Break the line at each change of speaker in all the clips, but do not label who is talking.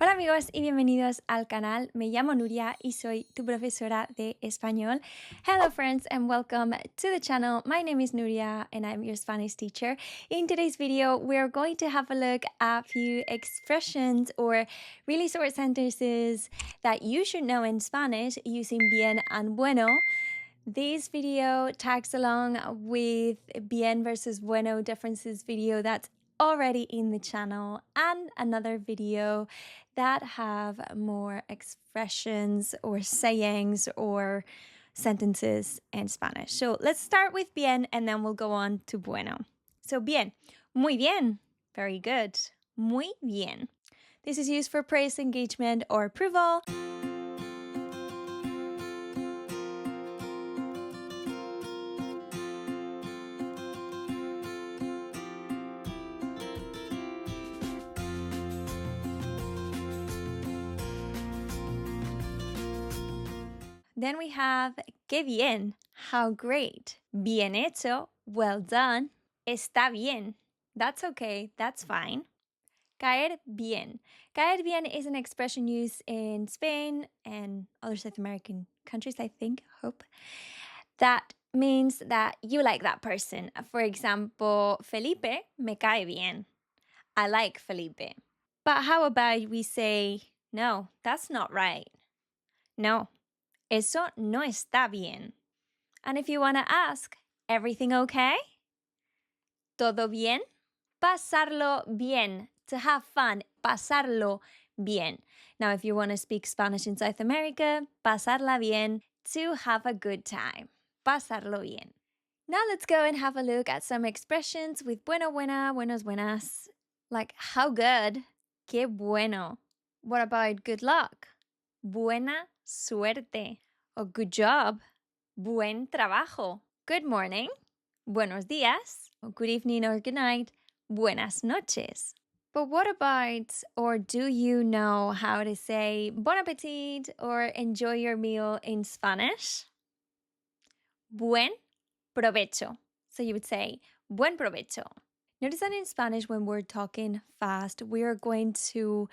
Hola amigos y bienvenidos al canal. Me llamo Nuria y soy tu profesora de español. Hello friends and welcome to the channel. My name is Nuria and I'm your Spanish teacher. In today's video, we're going to have a look at a few expressions or really short sentences that you should know in Spanish using bien and bueno. This video tags along with bien versus bueno differences video that's already in the channel and another video that have more expressions or sayings or sentences in Spanish. So let's start with bien and then we'll go on to bueno. So bien, muy bien, very good, muy bien. This is used for praise, engagement, or approval. Then we have qué bien, how great, bien hecho, well done, está bien, that's okay, that's fine. Caer bien. Caer bien is an expression used in Spain and other South American countries, I think, hope. That means that you like that person. For example, Felipe me cae bien. I like Felipe. But how about we say, no, that's not right. No, eso no está bien. And if you want to ask, everything okay? ¿Todo bien? Pasarlo bien. To have fun. Pasarlo bien. Now, if you want to speak Spanish in South America, pasarla bien. To have a good time. Pasarlo bien. Now let's go and have a look at some expressions with bueno, buena, buenos, buenas. Like how good? Qué bueno. What about good luck? Buena suerte. Or good job. Buen trabajo. Good morning. Buenos días. Or good evening or good night. Buenas noches. But what about, or do you know how to say bon appetit or enjoy your meal in Spanish? Buen provecho. So you would say buen provecho. Notice that in Spanish, when we're talking fast, we are going to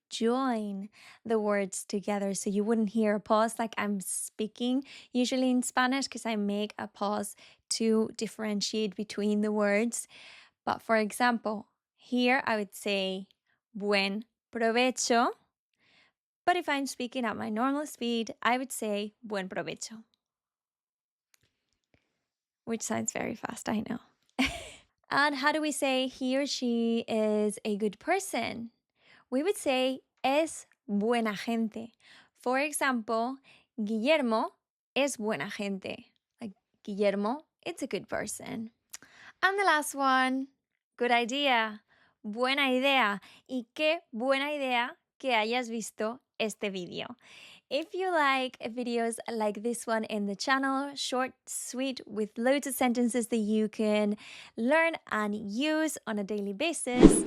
join the words together. So you wouldn't hear a pause like I'm speaking usually in Spanish because I make a pause to differentiate between the words. But for example, here I would say buen provecho. But if I'm speaking at my normal speed, I would say buen provecho. Which sounds very fast, I know. And how do we say he or she is a good person? We would say es buena gente. For example, Guillermo es buena gente. Like Guillermo, it's a good person. And the last one, good idea. Buena idea. Y qué buena idea que hayas visto este video. If you like videos like this one in the channel, short, sweet, with loads of sentences that you can learn and use on a daily basis,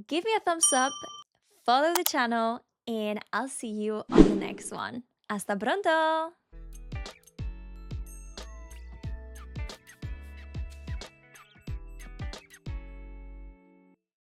give me a thumbs up, follow the channel, and I'll see you on the next one. Hasta pronto!